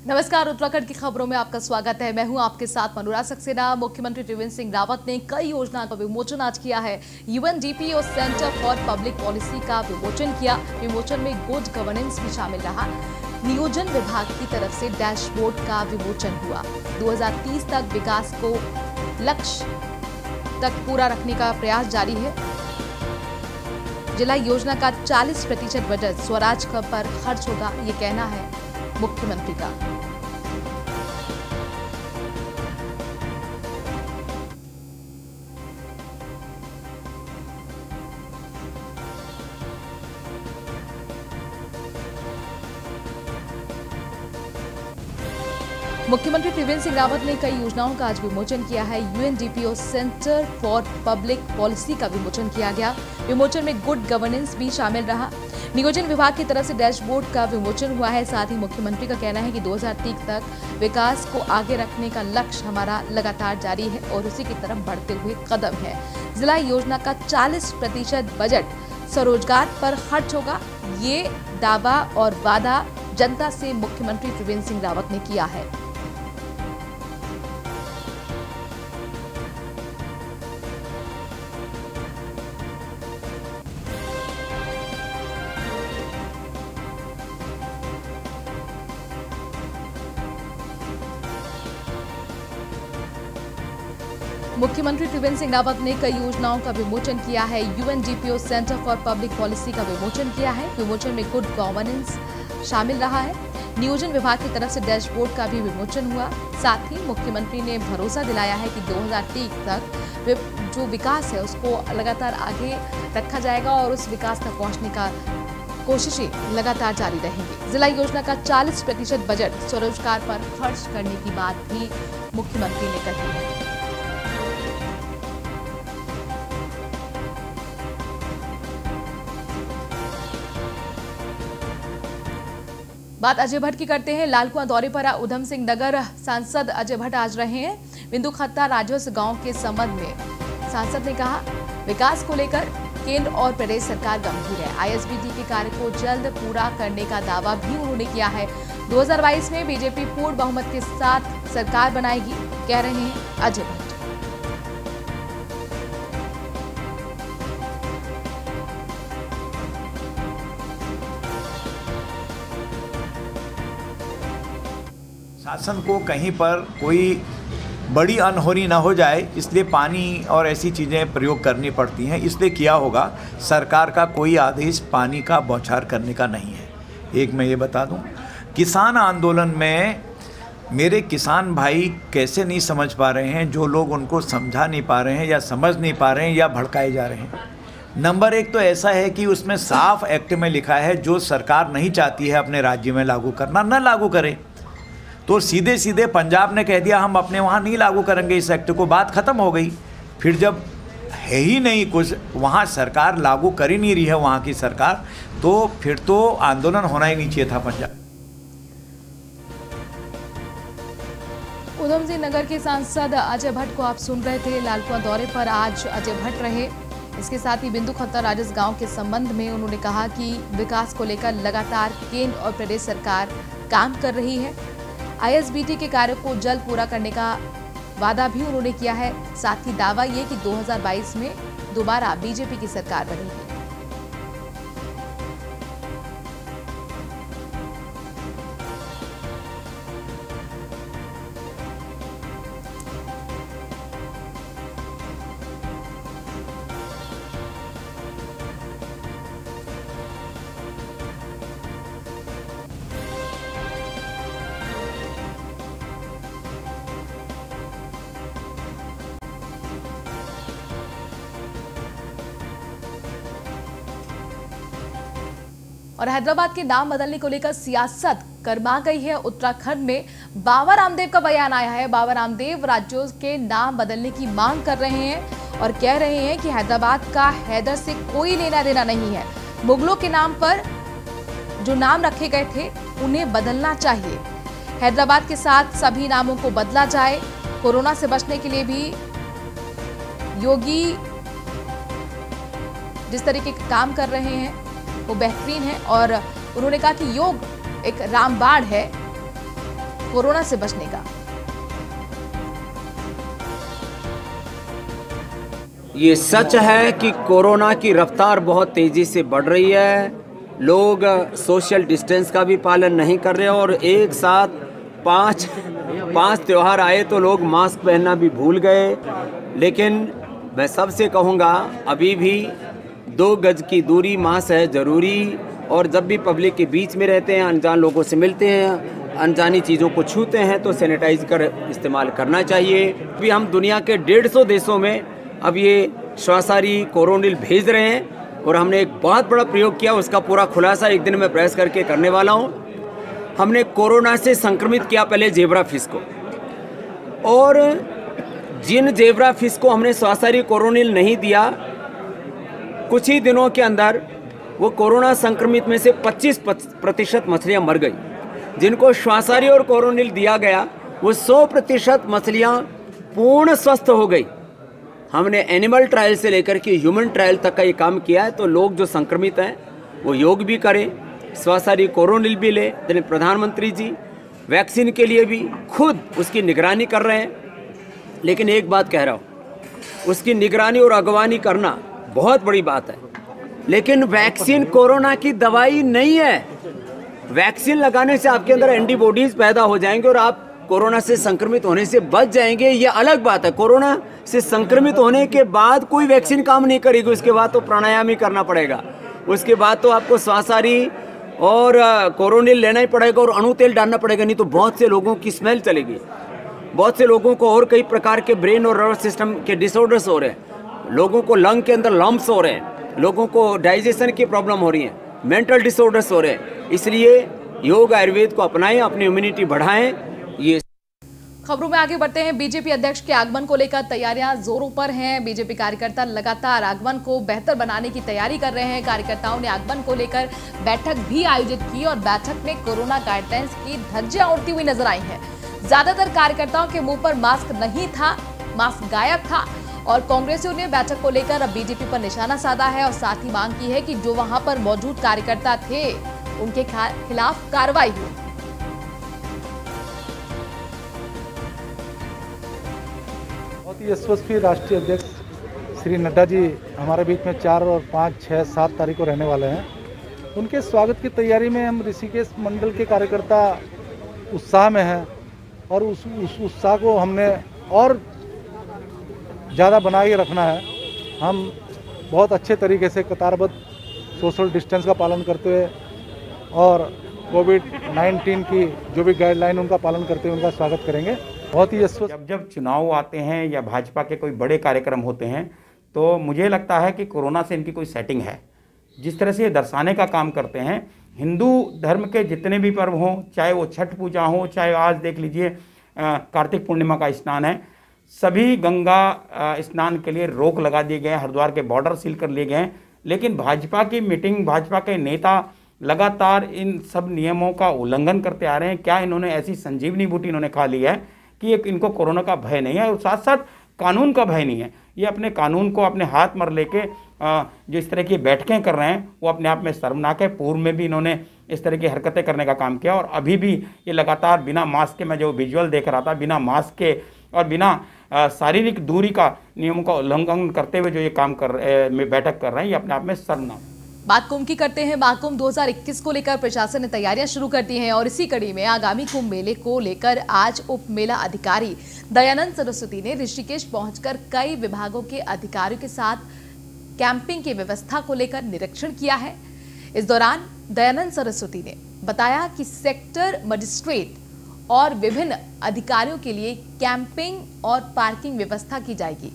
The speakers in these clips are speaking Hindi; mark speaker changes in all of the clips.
Speaker 1: नमस्कार, उत्तराखंड की खबरों में आपका स्वागत है। मैं हूं आपके साथ मनोराज सक्सेना। मुख्यमंत्री त्रिवेंद्र सिंह रावत ने कई योजनाओं का विमोचन आज किया है। यूएनडीपी और सेंटर फॉर पब्लिक पॉलिसी का विमोचन किया। विमोचन में गुड गवर्नेंस भी शामिल रहा। नियोजन विभाग की तरफ से डैशबोर्ड का विमोचन हुआ। 2030 तक विकास को लक्ष्य तक पूरा रखने का प्रयास जारी है। जिला योजना का 40% बजट स्वराज पर खर्च होगा, ये कहना है मुख्यमंत्री का। मुख्यमंत्री त्रिवेंद्र सिंह रावत ने कई योजनाओं का आज विमोचन किया है। यूएनडीपी और सेंटर फॉर पब्लिक पॉलिसी का विमोचन किया गया। विमोचन में गुड गवर्नेंस भी शामिल रहा। नियोजन विभाग की तरफ से डैशबोर्ड का विमोचन हुआ है। साथ ही मुख्यमंत्री का कहना है कि 2030 तक विकास को आगे रखने का लक्ष्य हमारा लगातार जारी है और उसी की तरफ बढ़ते हुए कदम है। जिला योजना का 40% बजट स्वरोजगार पर खर्च होगा, ये दावा और वादा जनता से मुख्यमंत्री त्रिवेंद्र सिंह रावत ने किया है। मुख्यमंत्री त्रिवेंद्र सिंह रावत ने कई योजनाओं का विमोचन किया है। यूएनडीपी और सेंटर फॉर पब्लिक पॉलिसी का विमोचन किया है। विमोचन में गुड गवर्नेंस शामिल रहा है। नियोजन विभाग की तरफ से डैशबोर्ड का भी विमोचन हुआ। साथ ही मुख्यमंत्री ने भरोसा दिलाया है कि 2030 तक जो विकास है उसको लगातार आगे रखा जाएगा और उस विकास तक पहुंचने का कोशिशें लगातार जारी रहेंगी। जिला योजना का 40% बजट स्वरोजगार पर खर्च करने की बात भी मुख्यमंत्री ने कही है। बात अजय भट्ट की करते हैं। लालकुआं दौरे पर उधम सिंह नगर सांसद अजय भट्ट आज रहे हैं। बिंदु खत्ता राजस्व गांव के संबंध में सांसद ने कहा, विकास को लेकर केंद्र और प्रदेश सरकार गंभीर है। आईएसबीटी के कार्य को जल्द पूरा करने का दावा भी उन्होंने किया है। 2022 में बीजेपी पूर्ण बहुमत के साथ सरकार बनाएगी, कह रहे हैं अजय भट्ट।
Speaker 2: शासन को कहीं पर कोई बड़ी अनहोनी ना हो जाए, इसलिए पानी और ऐसी चीज़ें प्रयोग करनी पड़ती हैं। इसलिए किया होगा। सरकार का कोई आदेश पानी का बौछार करने का नहीं है। एक मैं ये बता दूं, किसान आंदोलन में मेरे किसान भाई कैसे नहीं समझ पा रहे हैं, जो लोग उनको समझा नहीं पा रहे हैं या समझ नहीं पा रहे हैं या भड़काए जा रहे हैं। नंबर एक तो ऐसा है कि उसमें साफ एक्ट में लिखा है, जो सरकार नहीं चाहती है अपने राज्य में लागू करना, न लागू करे। तो सीधे सीधे पंजाब ने कह दिया हम अपने वहाँ नहीं लागू करेंगे इस एक्ट को, बात ख़त्म हो गई। फिर जब है ही नहीं कुछ, वहाँ सरकार लागू कर ही नहीं रही है वहाँ की सरकार, तो फिर तो आंदोलन होना ही नहीं चाहिए था पंजाब।
Speaker 1: उधम सिंह नगर के सांसद अजय भट्ट को आप सुन रहे थे। लालकुआं दौरे पर आज अजय भट्ट रहे। इसके साथ ही बिंदु खत्ता राजस्व गांव के संबंध में उन्होंने कहा कि विकास को लेकर लगातार केंद्र और प्रदेश सरकार काम कर रही है। आईएसबीटी के कार्य को जल्द पूरा करने का वादा भी उन्होंने किया है। साथ ही दावा ये कि 2022 में दोबारा बीजेपी की सरकार बनेगी। और हैदराबाद के नाम बदलने को लेकर सियासत गर्मा गई है। उत्तराखंड में बाबा रामदेव का बयान आया है। बाबा रामदेव राज्यों के नाम बदलने की मांग कर रहे हैं और कह रहे हैं कि हैदराबाद का हैदर से कोई लेना देना नहीं है। मुगलों के नाम पर जो नाम रखे गए थे उन्हें बदलना चाहिए। हैदराबाद के साथ सभी नामों को बदला जाए। कोरोना से बचने के लिए भी योगी जिस तरीके के काम कर रहे हैं वो बेहतरीन है और उन्होंने कहा कि योग एक रामबाण है कोरोना से बचने का।
Speaker 3: ये सच है कि कोरोना की रफ्तार बहुत तेजी से बढ़ रही है। लोग सोशल डिस्टेंस का भी पालन नहीं कर रहे और एक साथ पांच त्योहार आए तो लोग मास्क पहनना भी भूल गए। लेकिन मैं सबसे कहूँगा, अभी भी 2 गज की दूरी, मास्क है ज़रूरी। और जब भी पब्लिक के बीच में रहते हैं, अनजान लोगों से मिलते हैं, अनजानी चीज़ों को छूते हैं तो सैनिटाइज कर इस्तेमाल करना चाहिए। अभी हम दुनिया के 150 देशों में अब ये श्वासारी कोरोनिल भेज रहे हैं और हमने एक बहुत बड़ा प्रयोग किया। उसका पूरा खुलासा एक दिन में प्रेस करके करने वाला हूँ। हमने कोरोना से संक्रमित किया पहले जेब्रा फिश को, और जिन जेब्रा फिश को हमने श्वासारी कोरोनिल नहीं दिया, कुछ ही दिनों के अंदर वो कोरोना संक्रमित में से 25% मछलियाँ मर गई। जिनको श्वासारी और कोरोनिल दिया गया वो 100% मछलियाँ पूर्ण स्वस्थ हो गई। हमने एनिमल ट्रायल से लेकर के ह्यूमन ट्रायल तक का ये काम किया है। तो लोग जो संक्रमित हैं वो योग भी करें, श्वासारी कोरोनिल भी ले। जिन्हें प्रधानमंत्री जी वैक्सीन के लिए भी खुद उसकी निगरानी कर रहे हैं। लेकिन एक बात कह रहा हूँ, उसकी निगरानी और अगवानी करना बहुत बड़ी बात है, लेकिन वैक्सीन कोरोना की दवाई नहीं है। वैक्सीन लगाने से आपके अंदर एंटीबॉडीज पैदा हो जाएंगे और आप कोरोना से संक्रमित होने से बच जाएंगे, ये अलग बात है। कोरोना से संक्रमित होने के बाद कोई वैक्सीन काम नहीं करेगी, उसके बाद तो प्राणायाम ही करना पड़ेगा। उसके बाद तो आपको श्वासारी और कोरोनिल लेना ही पड़ेगा और अणु तेल डालना पड़ेगा, नहीं तो बहुत से लोगों की स्मेल चलेगी। बहुत से लोगों को और कई प्रकार के ब्रेन और नर्वस सिस्टम के डिसऑर्डर्स हो रहे हैं, लोगों को लंग के अंदर लम्प्स हो रहे हैं, लोगों को डाइजेशन की प्रॉब्लम हो रही है, मेंटल डिसऑर्डर्स हो रहे हैं। इसलिए योग आयुर्वेद को अपनाएं, अपनी इम्यूनिटी बढ़ाएं। ये
Speaker 1: खबरों में आगे बढ़ते हैं। बीजेपी अध्यक्ष के आगमन को लेकर तैयारियां जोरों पर हैं। बीजेपी कार्यकर्ता लगातार आगमन को बेहतर बनाने की तैयारी कर रहे हैं। कार्यकर्ताओं ने आगमन को लेकर बैठक भी आयोजित की और बैठक में कोरोना गाइडलाइंस की धज्जियां उड़ती हुई नजर आई हैं। ज्यादातर कार्यकर्ताओं के मुंह पर मास्क नहीं था, मास्क गायब था और कांग्रेसियों ने बैठक को लेकर अब बीजेपी पर निशाना साधा है और साथ ही मांग की है कि जो वहां पर मौजूद कार्यकर्ता थे उनके खिलाफ कार्रवाई हो।
Speaker 4: बहुत ही यशस्वी राष्ट्रीय अध्यक्ष श्री नड्डा जी हमारे बीच में 4 और 5, 6, 7 तारीख को रहने वाले हैं। उनके स्वागत की तैयारी में हम ऋषिकेश मंडल के कार्यकर्ता उत्साह में हैं और उस उत्साह को हमने और ज़्यादा बना के रखना है। हम बहुत अच्छे तरीके से कतारबद्ध सोशल डिस्टेंस का पालन करते हुए और कोविड-19 की जो भी गाइडलाइन उनका पालन करते हुए उनका स्वागत करेंगे। बहुत ही
Speaker 5: जब चुनाव आते हैं या भाजपा के कोई बड़े कार्यक्रम होते हैं तो मुझे लगता है कि कोरोना से इनकी कोई सेटिंग है। जिस तरह से ये दर्शाने का काम करते हैं, हिंदू धर्म के जितने भी पर्व हों, चाहे वो छठ पूजा हो, चाहे आज देख लीजिए कार्तिक पूर्णिमा का स्नान है, सभी गंगा स्नान के लिए रोक लगा दिए गए हैं, हरिद्वार के बॉर्डर सील कर लिए गए हैं। लेकिन भाजपा की मीटिंग, भाजपा के नेता लगातार इन सब नियमों का उल्लंघन करते आ रहे हैं। क्या इन्होंने ऐसी संजीवनी बूटी इन्होंने खा ली है कि इनको कोरोना का भय नहीं है और साथ साथ कानून का भय नहीं है। ये अपने कानून को अपने हाथ में लेके जो इस तरह की बैठकें कर रहे हैं वो अपने आप में शर्मनाक है। पूर्व में भी इन्होंने इस तरह की हरकतें करने का काम किया और अभी भी ये लगातार बिना मास्क के, मैं जो विजुअल देख रहा था, बिना मास्क के और बिना शारीरिक दूरी का नियमों का उल्लंघन करते हुए जो ये काम बैठक कर रहे हैं, ये अपने आप में शर्मनाक।
Speaker 1: बात कुंभ की करते हैं। महाकुंभ 2021 को लेकर प्रशासन ने तैयारियां शुरू कर दी हैं और इसी कड़ी में आगामी कुंभ मेले को लेकर आज उप मेला अधिकारी दयानंद सरस्वती ने ऋषिकेश पहुंचकर कई विभागों के अधिकारियों के साथ कैंपिंग की व्यवस्था को लेकर निरीक्षण किया है। इस दौरान दयानंद सरस्वती ने बताया कि सेक्टर मजिस्ट्रेट और विभिन्न अधिकारियों के लिए कैंपिंग और पार्किंग व्यवस्था की जाएगी।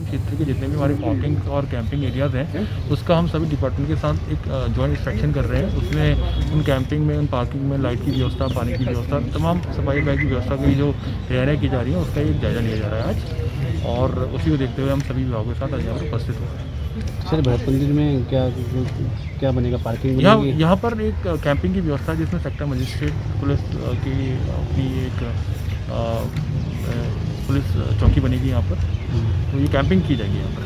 Speaker 6: क्षेत्र के जितने भी हमारे पार्किंग और कैंपिंग एरियाज़ हैं उसका हम सभी डिपार्टमेंट के साथ एक जॉइंट इंस्पेक्शन कर रहे हैं। उसमें उन कैंपिंग में, उन पार्किंग में लाइट की व्यवस्था, पानी की व्यवस्था, तमाम सफाई बैग की व्यवस्था की जो तैयारियाँ की जा रही हैं उसका एक जायजा लिया जा रहा है आज, और उसी को देखते हुए हम सभी विभागों के साथ आज यहाँ पर उपस्थित हो रहे हैं।
Speaker 7: सर, भरत मंदिर में क्या बनेगा? पार्किंग
Speaker 6: यहाँ पर एक कैंपिंग की व्यवस्था जिसमें सेक्टर मजिस्ट्रेट पुलिस की अपनी एक पुलिस चौकी बनेगी यहाँ पर, तो ये कैंपिंग की जाएगी यहाँ पर।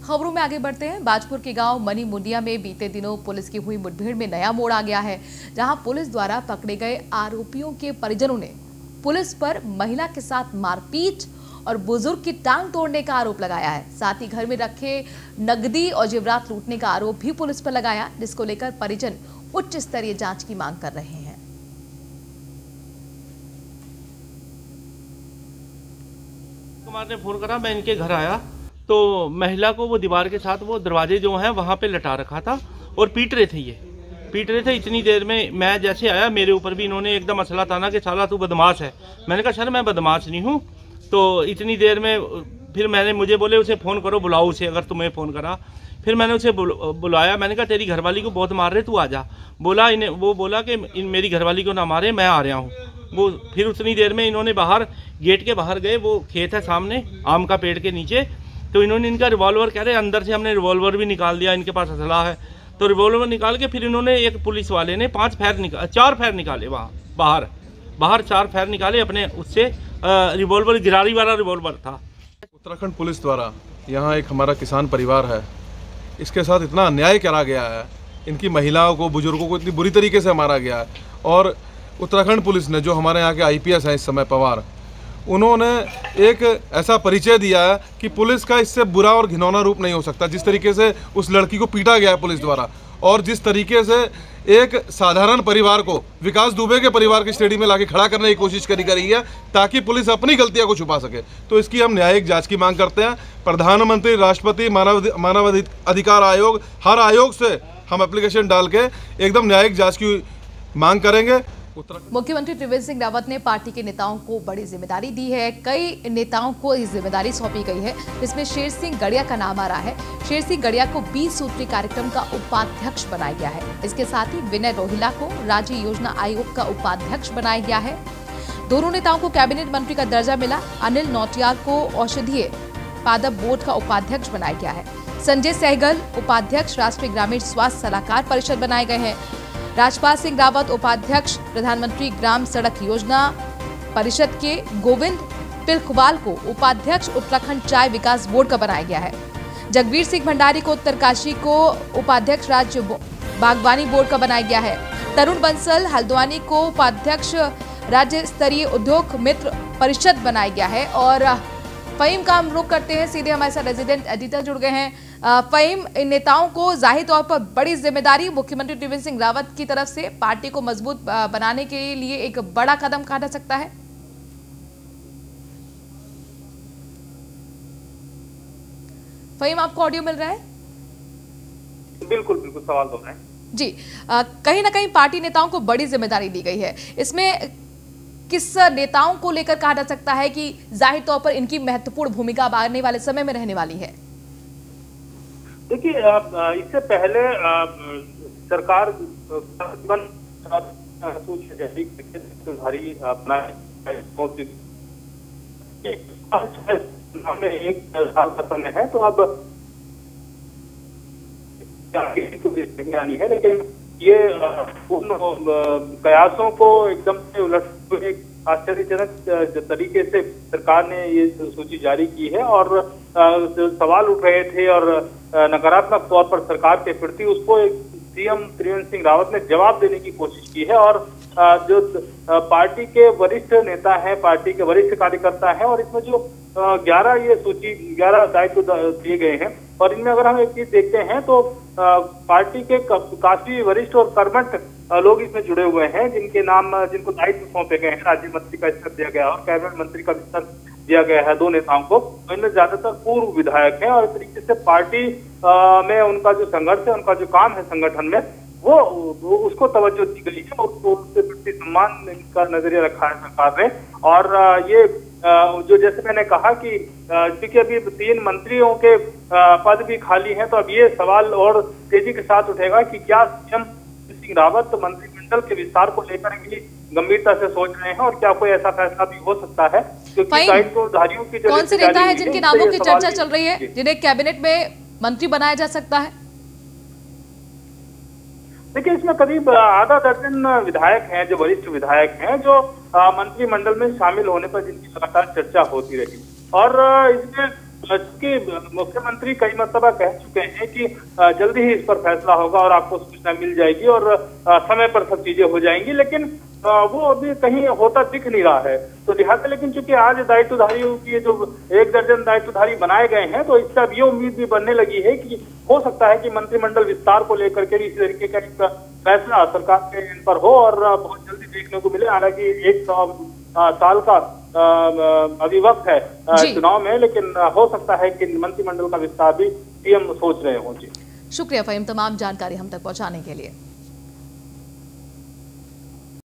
Speaker 1: खबरों में आगे बढ़ते हैं। बाजपुर के गांव मनी मुंडिया में बीते दिनों पुलिस की हुई मुठभेड़ में नया मोड़ आ गया है, जहां पुलिस द्वारा पकड़े गए आरोपियों के परिजनों ने पुलिस पर महिला के साथ मारपीट और बुजुर्ग की टांग तोड़ने का आरोप लगाया है। साथ ही घर में रखे नकदी और जेवरात लूटने का आरोप भी पुलिस पर लगाया, जिसको लेकर परिजन उच्च स्तरीय जांच की मांग कर रहे हैं।
Speaker 8: कुमार ने फोन करा, मैं इनके घर आया तो महिला को वो दीवार के साथ वो दरवाजे जो हैं वहाँ पे लटा रखा था और पीट रहे थे। इतनी देर में मैं जैसे आया, मेरे ऊपर भी इन्होंने एकदम असला ताना कि साला तू बदमाश है। मैंने कहा सर मैं बदमाश नहीं हूँ। तो इतनी देर में फिर मुझे बोले उसे फ़ोन करो, बुलाओ उसे अगर तुम्हें फ़ोन करा। फिर मैंने उसे बुलाया, मैंने कहा तेरी घरवाली को बहुत मार रहे, तू आ जा। वो बोला कि मेरी घरवाली को ना मारे, मैं आ रहा हूँ। वो फिर उतनी देर में इन्होंने बाहर गेट के बाहर गए, वो खेत है सामने आम का पेड़ के नीचे, तो इन्होंने इनका रिवॉल्वर कह रहे अंदर से हमने रिवॉल्वर भी निकाल दिया, इनके पास असला है। तो रिवॉल्वर निकाल के फिर इन्होंने एक पुलिस वाले ने 4 फैर निकाले, वहाँ बाहर 4 फैर निकाले अपने उससे। रिवॉल्वर गिरारी वाला रिवॉल्वर था।
Speaker 9: उत्तराखंड पुलिस द्वारा यहाँ एक हमारा किसान परिवार है, इसके साथ इतना अन्याय करा गया है, इनकी महिलाओं को बुजुर्गों को इतनी बुरी तरीके से मारा गया है। और उत्तराखंड पुलिस ने, जो हमारे यहाँ के आईपीएस हैं इस समय पवार, उन्होंने एक ऐसा परिचय दिया है कि पुलिस का इससे बुरा और घिनौना रूप नहीं हो सकता। जिस तरीके से उस लड़की को पीटा गया है पुलिस द्वारा, और जिस तरीके से एक साधारण परिवार को विकास दुबे के परिवार की श्रेणी में लाके खड़ा करने की कोशिश करी रही है ताकि पुलिस अपनी गलतियां को छुपा सके, तो इसकी हम न्यायिक जांच की मांग करते हैं। प्रधानमंत्री, राष्ट्रपति, मानव अधिकार आयोग, हर आयोग से हम एप्लीकेशन डाल के एकदम न्यायिक जांच की मांग करेंगे।
Speaker 1: मुख्यमंत्री त्रिवेंद्र सिंह रावत ने पार्टी के नेताओं को बड़ी जिम्मेदारी दी है। कई नेताओं को इस जिम्मेदारी सौंपी गई है, जिसमें शेर सिंह गड़िया का नाम आ रहा है। शेर सिंह गड़िया को 20 सूत्रीय कार्यक्रम का उपाध्यक्ष बनाया गया है। इसके साथ ही विनय रोहिला को राज्य योजना आयोग का उपाध्यक्ष बनाया गया है। दोनों नेताओं को कैबिनेट मंत्री का दर्जा मिला। अनिल नौटियाल को औषधीय पादप बोर्ड का उपाध्यक्ष बनाया गया है। संजय सहगल उपाध्यक्ष राष्ट्रीय ग्रामीण स्वास्थ्य सलाहकार परिषद बनाए गए हैं। राजपाल सिंह रावत उपाध्यक्ष प्रधानमंत्री ग्राम सड़क योजना परिषद के। गोविंद पिलखवाल को उपाध्यक्ष उत्तराखंड चाय विकास बोर्ड का बनाया गया है। जगवीर सिंह भंडारी को उत्तरकाशी को उपाध्यक्ष राज्य बागवानी बोर्ड का बनाया गया है। तरुण बंसल हल्द्वानी को उपाध्यक्ष राज्य स्तरीय उद्योग मित्र परिषद बनाया गया है। और फहीम का हम रुख करते हैं, सीधे हमारे साथ रेजिडेंट एडिटर जुड़ गए हैं। फहीम, इन नेताओं को जाहिर तौर पर बड़ी जिम्मेदारी मुख्यमंत्री त्रिवेंद्र सिंह रावत की तरफ से पार्टी को मजबूत बनाने के लिए एक बड़ा कदम कहा जा सकता है। फहीम, आपको ऑडियो मिल रहा है?
Speaker 5: बिल्कुल सवाल हो रहा है
Speaker 1: जी। कहीं ना कहीं पार्टी नेताओं को बड़ी जिम्मेदारी दी गई है, इसमें किस नेताओं को लेकर कहा जा सकता है कि जाहिर तौर पर इनकी महत्वपूर्ण भूमिका आने वाले समय में रहने वाली है?
Speaker 5: देखिए, इससे पहले सरकार एक साल का समय है, तो अब आनी है, लेकिन ये उन कयासों को एकदम से उलट एक आश्चर्यजनक तरीके से सरकार ने ये सूची जारी की है। और जो सवाल उठ रहे थे और नकारात्मक तौर पर सरकार के प्रति, उसको सीएम त्रिवेंद्र सिंह रावत ने जवाब देने की कोशिश की है। और जो पार्टी के वरिष्ठ नेता हैं, पार्टी के वरिष्ठ कार्यकर्ता हैं, और इसमें जो 11 दायित्व दिए गए हैं, और इनमें अगर हम एक चीज देखते हैं तो पार्टी के काफी वरिष्ठ और कर्मठ लोग इसमें जुड़े हुए हैं, जिनको दायित्व सौंपे गए हैं। राज्य मंत्री का स्तर दिया गया और कैबिनेट मंत्री का स्तर दिया गया है 2 नेताओं को। तो इनमें ज्यादातर पूर्व विधायक हैं, और इस तरीके से पार्टी में उनका जो संघर्ष है, उनका जो काम है संगठन में, वो उसको तवज्जो दी गई है, और उसके प्रति सम्मान का नजरिया रखा है सरकार ने। और ये जो जैसे मैंने कहा कि क्योंकि अभी 3 मंत्रियों के पद भी खाली हैं, तो अब ये सवाल और तेजी के साथ उठेगा कि क्या सीएम सिंह रावत मंत्रिमंडल के विस्तार को लेकर भी गंभीरता से सोच रहे हैं, और क्या कोई ऐसा फैसला भी हो सकता है, क्योंकि दायित्वधारियों की
Speaker 1: कौन से नेता है जिनके नामों की चर्चा चल रही है, जिन्हें कैबिनेट में मंत्री बनाया जा सकता है?
Speaker 5: देखिए, इसमें करीब आधा दर्जन विधायक हैं, जो वरिष्ठ विधायक हैं, जो मंत्रिमंडल में शामिल होने पर जिनकी लगातार चर्चा होती रही। और इसमें
Speaker 10: कि मुख्यमंत्री कई मर्तबा कह चुके हैं कि जल्दी ही इस पर फैसला होगा और आपको सूचना मिल जाएगी और समय पर सब चीजें हो जाएंगी, लेकिन वो अभी कहीं होता दिख नहीं रहा है। तो लिहाजा लेकिन चूंकि आज दायित्वधारियों की जो 1 दर्जन दायित्वधारी बनाए गए हैं, तो इससे अब ये उम्मीद भी बनने लगी है कि हो सकता है कि मंत्रिमंडल विस्तार को लेकर के इस तरीके का एक फैसला सरकार के इन पर हो और बहुत जल्दी देखने को मिले। हालांकि 1 साल का अभी वक्त है चुनाव में, लेकिन हो सकता है कि मंत्रिमंडल का विस्तार भी सीएम सोच रहे हों। जी
Speaker 1: शुक्रिया फहीम, तमाम जानकारी हम तक पहुंचाने के लिए।